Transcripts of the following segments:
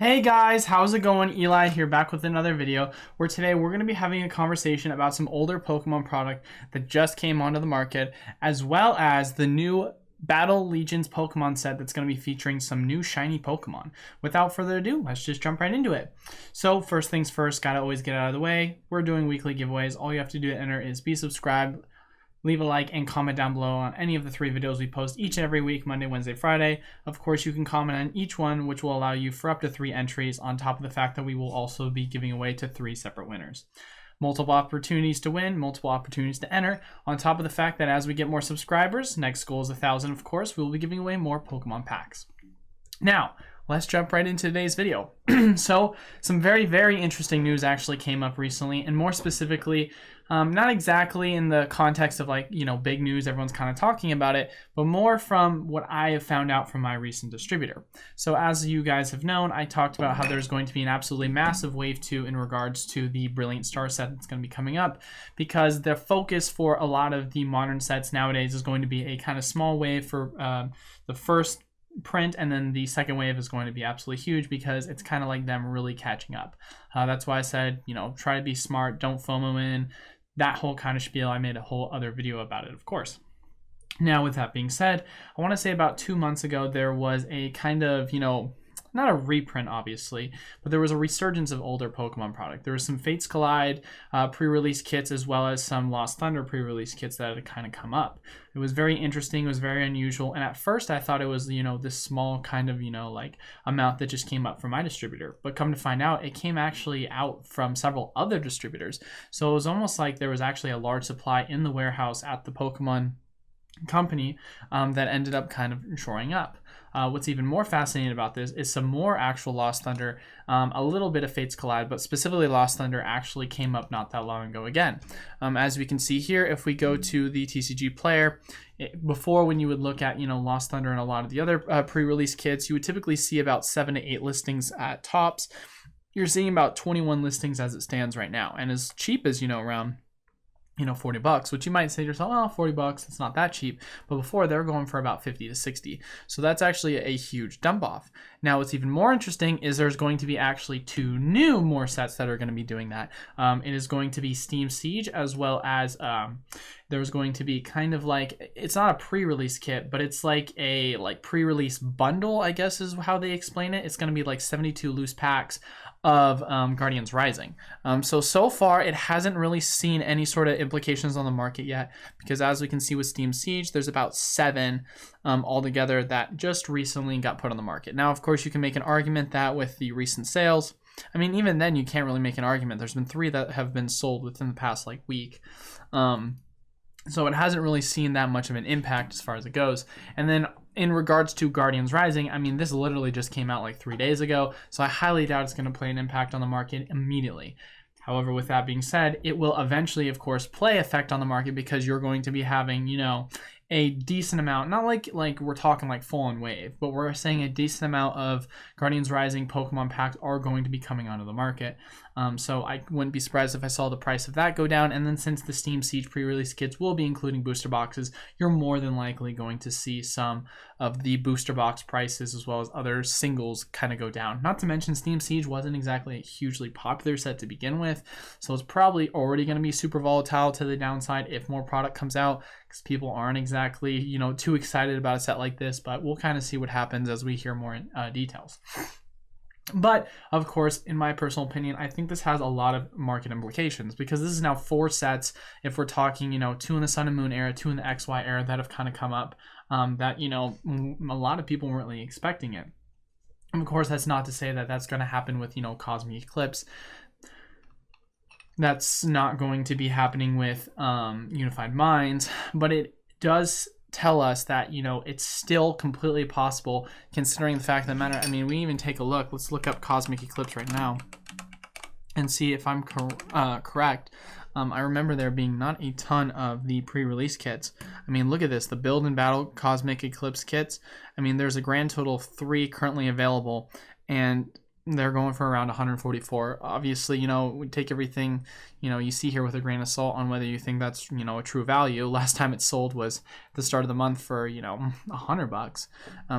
Hey guys, how's it going? Eli here, back with another video where today we're going to be having a conversation about some older Pokemon product that just came onto the market, as well as the new Battle Legions Pokemon set that's going to be featuring some new shiny Pokemon. Without further ado, let's just jump right into it. So first things first, gotta always get out of the way. We're doing weekly giveaways. All you have to do to enter is be subscribed, leave a like, and comment down below on any of the 3 videos we post each and every week, Monday, Wednesday, Friday. Of course, you can comment on each one, which will allow you for up to 3 entries, on top of the fact that we will also be giving away to 3 separate winners. Multiple opportunities to win, multiple opportunities to enter, on top of the fact that as we get more subscribers, next goal is 1,000, of course, we will be giving away more Pokemon packs. Now, let's jump right into today's video. So, some very, very interesting news actually came up recently, and more specifically, not exactly in the context of big news, everyone's kind of talking about it, but more from what I have found out from my recent distributor. So as you guys have known, I talked about how there's going to be an absolutely massive wave 2 in regards to the Brilliant Star set that's going to be coming up, because the focus for a lot of the modern sets nowadays is going to be a kind of small wave for the first print, and then the second wave is going to be absolutely huge because it's kind of like them really catching up. That's why I said, try to be smart, don't FOMO in, that whole kind of spiel. I made a whole other video about it, of course. Now, with that being said, I want to say about 2 months ago, there was a kind of, not a reprint, obviously, but there was a resurgence of older Pokemon product. There was some Fates Collide pre-release kits, as well as some Lost Thunder pre-release kits that had kind of come up. It was very interesting. It was very unusual. And at first I thought it was, this small kind of, amount that just came up from my distributor. But come to find out, it came actually out from several other distributors. So it was almost like there was actually a large supply in the warehouse at the Pokemon company that ended up kind of shoring up. What's even more fascinating about this is some more actual Lost Thunder, a little bit of Fates Collide, but specifically Lost Thunder actually came up not that long ago again. As we can see here, if we go to the TCG player, before, when you would look at Lost Thunder and a lot of the other pre-release kits, you would typically see about 7 to 8 listings at tops. You're seeing about 21 listings as it stands right now, and as cheap as around $40, which you might say to yourself, oh, $40, it's not that cheap. But before, they were going for about 50 to 60. So that's actually a huge dump off. Now, what's even more interesting is there's going to be actually 2 more sets that are going to be doing that. It is going to be Steam Siege, as well as there's going to be kind of like, it's not a pre-release kit, but it's like a pre-release bundle, I guess is how they explain it. It's going to be like 72 loose packs of Guardians Rising. So far it hasn't really seen any sort of implications on the market yet, because as we can see with Steam Siege, there's about 7 altogether that just recently got put on the market. Now, of course, you can make an argument that with the recent sales, I mean, even then you can't really make an argument. There's been 3 that have been sold within the past week. So it hasn't really seen that much of an impact as far as it goes. And then in regards to Guardians Rising, I mean, this literally just came out 3 days ago, so I highly doubt it's going to play an impact on the market immediately. However, with that being said, it will eventually, of course, play effect on the market, because you're going to be having, a decent amount, not like we're talking full on wave, but we're saying a decent amount of Guardians Rising Pokemon packs are going to be coming onto the market. So I wouldn't be surprised if I saw the price of that go down. And then since the Steam Siege pre-release kits will be including booster boxes, you're more than likely going to see some of the booster box prices, as well as other singles, kind of go down. Not to mention, Steam Siege wasn't exactly a hugely popular set to begin with, so it's probably already going to be super volatile to the downside if more product comes out, because people aren't exactly too excited about a set like this. But we'll kind of see what happens as we hear more details. But of course, in my personal opinion, I think this has a lot of market implications, because this is now 4 sets, if we're talking 2 in the Sun and Moon era, 2 in the XY era, that have kind of come up, that a lot of people weren't really expecting it. And of course, that's not to say that that's going to happen with Cosmic Eclipse. That's not going to be happening with Unified Minds, but it does tell us that it's still completely possible, considering the fact that matter. I mean, we even take a look. Let's look up Cosmic Eclipse right now and see if I'm correct. I remember there being not a ton of the pre-release kits. I mean, look at this, the Build and Battle Cosmic Eclipse kits. I mean, there's a grand total of 3 currently available, and they're going for around 144. Obviously, we take everything, you see here with a grain of salt on whether you think that's, a true value. Last time it sold was the start of the month for, $100.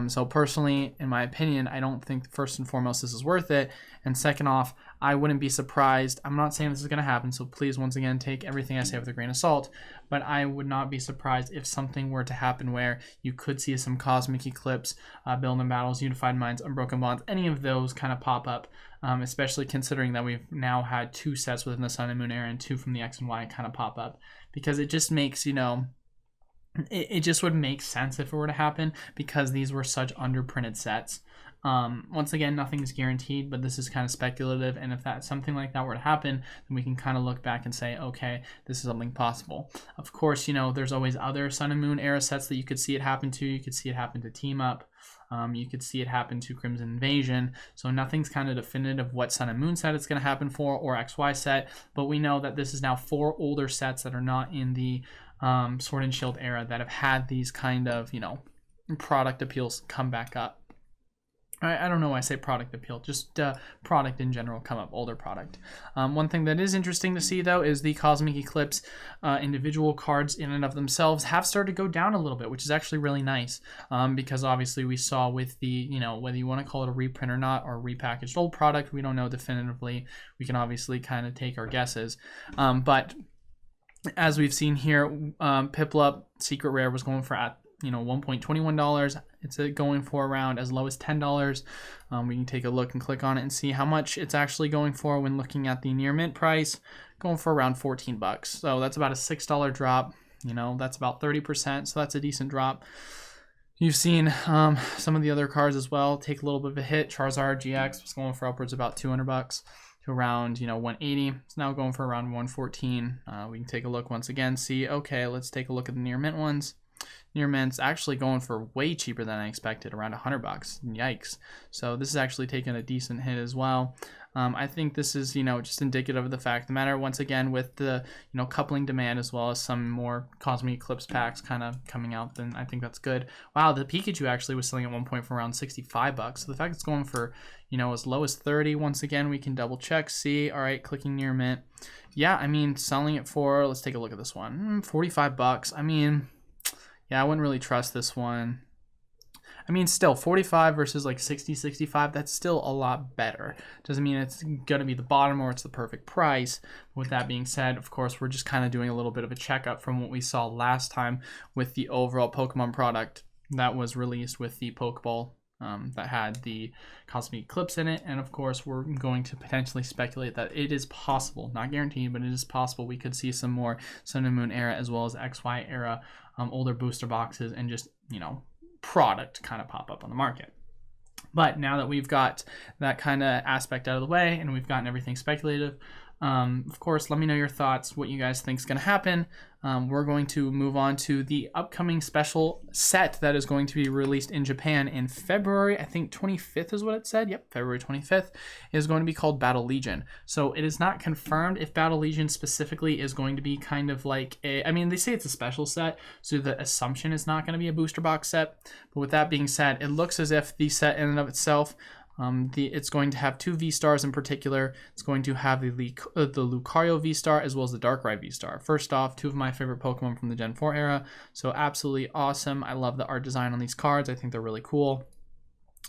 So personally, in my opinion, I don't think first and foremost this is worth it. And second off, I wouldn't be surprised. I'm not saying this is going to happen, so please, once again, take everything I say with a grain of salt. But I would not be surprised if something were to happen where you could see some Cosmic Eclipse, Build and Battles, Unified Minds, Unbroken Bonds, any of those kind of pop up, especially considering that we've now had 2 sets within the Sun and Moon era and 2 from the X and Y kind of pop up. Because it just makes, it just would make sense if it were to happen because these were such underprinted sets. Once again, nothing's guaranteed, but this is kind of speculative, and if that something like that were to happen, then we can kind of look back and say, okay, this is something possible. Of course, there's always other Sun and Moon era sets that you could see it happen to. You could see it happen to Team Up. You could see it happen to Crimson Invasion. So nothing's kind of definitive of what Sun and Moon set it's going to happen for, or XY set, but we know that this is now 4 older sets that are not in the Sword and Shield era that have had these kind of, product appeals come back up. I don't know why I say product appeal, just product in general come up, older product. One thing that is interesting to see, though, is the Cosmic Eclipse individual cards in and of themselves have started to go down a little bit, which is actually really nice because obviously we saw with the, whether you want to call it a reprint or not, or repackaged old product, we don't know definitively. We can obviously kind of take our guesses. But as we've seen here, Piplup Secret Rare was going for at $1.21. It's going for around as low as $10. We can take a look and click on it and see how much it's actually going for when looking at the near mint price, going for around $14. So that's about a $6 drop. That's about 30%. So that's a decent drop. You've seen some of the other cards as well take a little bit of a hit. Charizard GX was going for upwards about $200 to around 180. It's now going for around 114. We can take a look once again, see, okay, let's take a look at the near mint ones. Near mint's actually going for way cheaper than I expected, around $100. Yikes. So this is actually taking a decent hit as well. I think this is, just indicative of the fact, no matter, once again, with the, coupling demand as well as some more Cosmic Eclipse packs kind of coming out, then I think that's good. Wow, the Pikachu actually was selling at one point for around $65. So the fact it's going for, as low as 30, once again, we can double check, see, all right, clicking near mint. Yeah, I mean, selling it for, let's take a look at this one, $45. I mean, yeah, I wouldn't really trust this one. I mean, still 45 versus like 60, 65, that's still a lot better. Doesn't mean it's going to be the bottom or it's the perfect price. With that being said, of course, we're just kind of doing a little bit of a checkup from what we saw last time with the overall Pokemon product that was released with the Pokeball that had the Cosmic Eclipse in it. And of course, we're going to potentially speculate that it is possible, not guaranteed, but it is possible we could see some more Sun and Moon era as well as XY era older booster boxes and just, product kind of pop up on the market. But now that we've got that kind of aspect out of the way and we've gotten everything speculative, of course, let me know your thoughts, what you guys think is going to happen. We're going to move on to the upcoming special set that is going to be released in Japan in February. I think 25th is what it said. Yep, February 25th is going to be called Battle Legion. So it is not confirmed if Battle Legion specifically is going to be kind of like a, I mean, they say it's a special set, so the assumption is not going to be a booster box set. But with that being said, it looks as if the set in and of itself, it's going to have 2 V-Stars in particular. It's going to have the Lucario V-Star as well as the Darkrai V-Star. First off, 2 of my favorite Pokemon from the Gen 4 era. So absolutely awesome. I love the art design on these cards. I think they're really cool.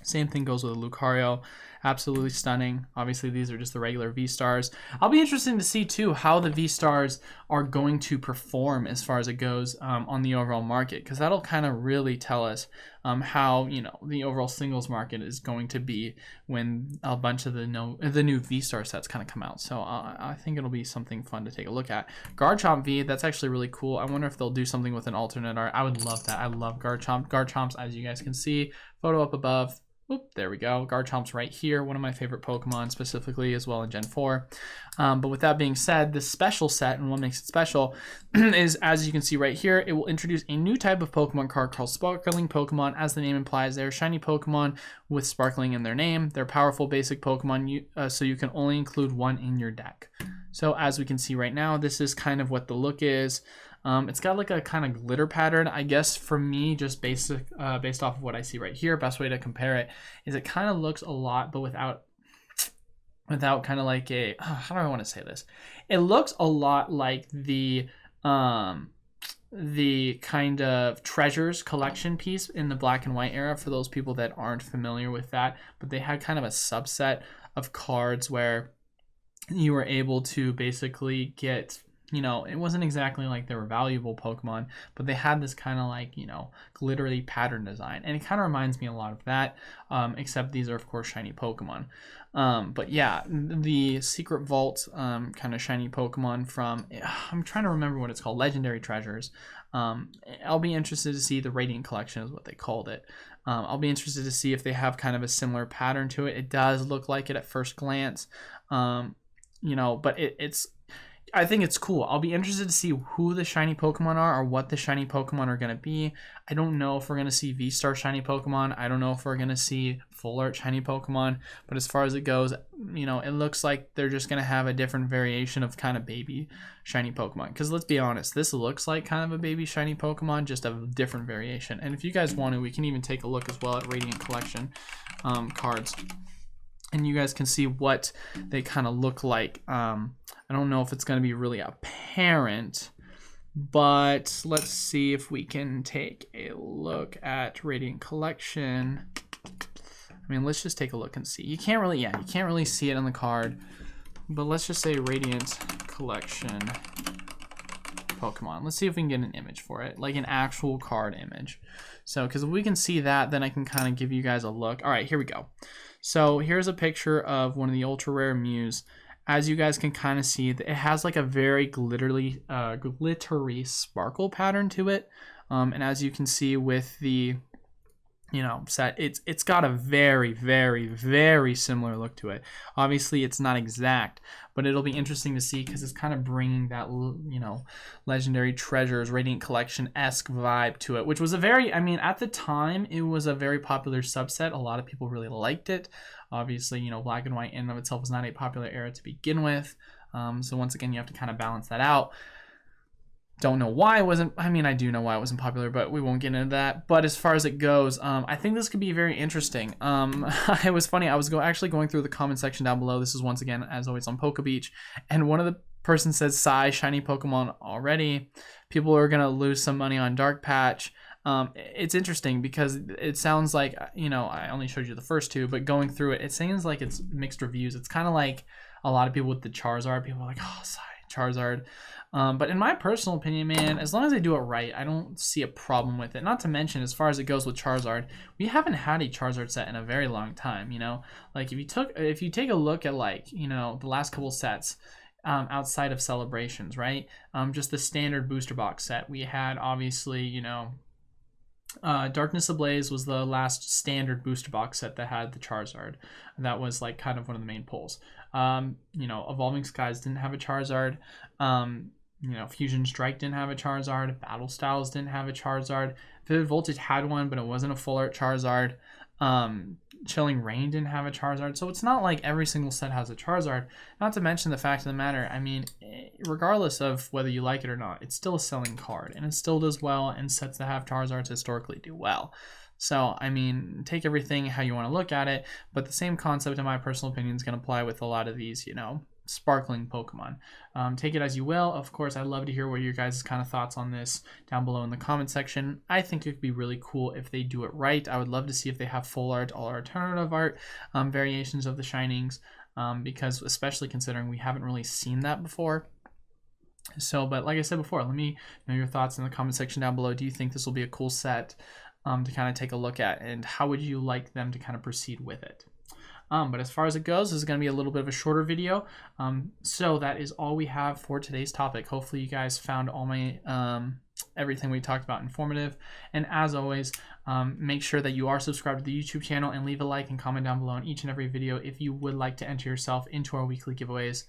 Same thing goes with the Lucario. Absolutely stunning. Obviously, these are just the regular V-Stars. I'll be interested to see, too, how the V-Stars are going to perform as far as it goes on the overall market, because that'll kind of really tell us how, the overall singles market is going to be when a bunch of the new V-Star sets kind of come out. So I think it'll be something fun to take a look at. Garchomp V, that's actually really cool. I wonder if they'll do something with an alternate art. I would love that. I love Garchomp. Garchomp's, as you guys can see, photo up above. Oop, there we go. Garchomp's right here. One of my favorite Pokemon specifically as well in Gen 4. But with that being said, this special set, and what makes it special, is, as you can see right here, it will introduce a new type of Pokemon card called Sparkling Pokemon. As the name implies, they're shiny Pokemon with sparkling in their name. They're powerful basic Pokemon, so you can only include one in your deck. So as we can see right now, this is kind of what the look is. It's got like a kind of glitter pattern. I guess for me, just based off of what I see right here, best way to compare it is it kind of looks a lot, but without, without kind of like a, how do I want to say this? It looks a lot like the kind of treasures collection piece in the black and white era, for those people that aren't familiar with that. But they had kind of a subset of cards where you were able to basically get, you know, it wasn't exactly like they were valuable Pokemon, but they had this kind of like, you know, glittery pattern design. And it kind of reminds me a lot of that, except these are, of course, shiny Pokemon. But yeah, the Secret Vault kind of shiny Pokemon from, I'm trying to remember what it's called, Legendary Treasures. I'll be interested to see, the Radiant Collection is what they called it. I'll be interested to see if they have kind of a similar pattern to it. It does look like it at first glance. You know, but it's, I think it's cool. I'll be interested to see who the shiny Pokemon are, or what the shiny Pokemon are going to be. I don't know if we're going to see V-Star shiny Pokemon. I don't know if we're going to see Full Art shiny Pokemon. But as far as it goes, you know, it looks like they're just going to have a different variation of kind of baby shiny Pokemon. Because let's be honest, this looks like kind of a baby shiny Pokemon, just a different variation. And if you guys want to, we can even take a look as well at Radiant Collection cards. And you guys can see what they kind of look like. I don't know if it's going to be really apparent, but let's see if we can take a look at Radiant Collection. I mean, let's just take a look and see. You can't really see it on the card, but let's just say Radiant Collection Pokemon. Let's see if we can get an image for it, like an actual card image. So, because if we can see that, then I can kind of give you guys a look. All right, here we go. So here's a picture of one of the ultra rare Mews. As you guys can kind of see, it has like a very glittery sparkle pattern to it. And as you can see with the, you know, set, it's got a very, very, very similar look to it. Obviously, it's not exact, but it'll be interesting to see because it's kind of bringing that, you know, Legendary Treasures, Radiant Collection-esque vibe to it, which was a very, I mean, at the time, it was a very popular subset. A lot of people really liked it. Obviously, you know, black and white in and of itself was not a popular era to begin with. So once again, you have to kind of balance that out. Don't know why it wasn't, I mean, I do know why it wasn't popular, but we won't get into that. But as far as it goes, I think this could be very interesting. It was funny, I was actually going through the comment section down below. This is once again, as always, on Poke Beach. And one of the person says, "Sigh, shiny Pokemon already. People are going to lose some money on Dark Patch." It's interesting because it sounds like, you know, I only showed you the first two, but going through it, it seems like it's mixed reviews. It's kind of like a lot of people with the Charizard. People are like, "Oh, sigh, Charizard." But in my personal opinion, man, as long as they do it right, I don't see a problem with it. Not to mention, as far as it goes with Charizard, we haven't had a Charizard set in a very long time, you know? Like, if you take a look at, like, you know, the last couple sets, outside of Celebrations, right? Just the standard booster box set. We had, obviously, you know, Darkness Ablaze was the last standard booster box set that had the Charizard. That was like kind of one of the main pulls. You know, Evolving Skies didn't have a Charizard. You know, Fusion Strike didn't have a Charizard. Battle Styles didn't have a Charizard. Vivid Voltage had one, but it wasn't a full art Charizard. Chilling Reign didn't have a Charizard. So it's not like every single set has a Charizard. Not to mention the fact of the matter, I mean, regardless of whether you like it or not, it's still a selling card, and it still does well, and sets that have Charizards historically do well. So, I mean, take everything how you want to look at it, but the same concept, in my personal opinion, is going to apply with a lot of these, you know, sparkling Pokemon. Take it as you will. Of course, I'd love to hear what your guys' kind of thoughts on this down below in the comment section. I think it would be really cool if they do it right. I would love to see if they have full art or alternative art variations of the Shinings, because especially considering we haven't really seen that before. So, but like I said before, let me know your thoughts in the comment section down below. Do you think this will be a cool set to kind of take a look at, and how would you like them to kind of proceed with it? But as far as it goes, this is going to be a little bit of a shorter video. So that is all we have for today's topic. Hopefully you guys found all my everything we talked about informative. And as always, make sure that you are subscribed to the YouTube channel, and leave a like and comment down below on each and every video if you would like to enter yourself into our weekly giveaways.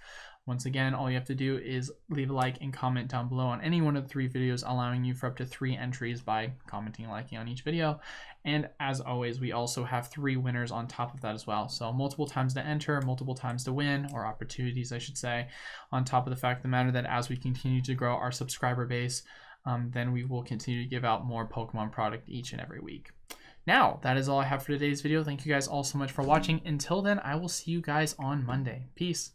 Once again, all you have to do is leave a like and comment down below on any one of the 3 videos, allowing you for up to 3 entries by commenting and liking on each video. And as always, we also have 3 winners on top of that as well. So multiple times to enter, multiple times to win, or opportunities, I should say, on top of the fact of the matter that as we continue to grow our subscriber base, then we will continue to give out more Pokemon product each and every week. Now, that is all I have for today's video. Thank you guys all so much for watching. Until then, I will see you guys on Monday. Peace.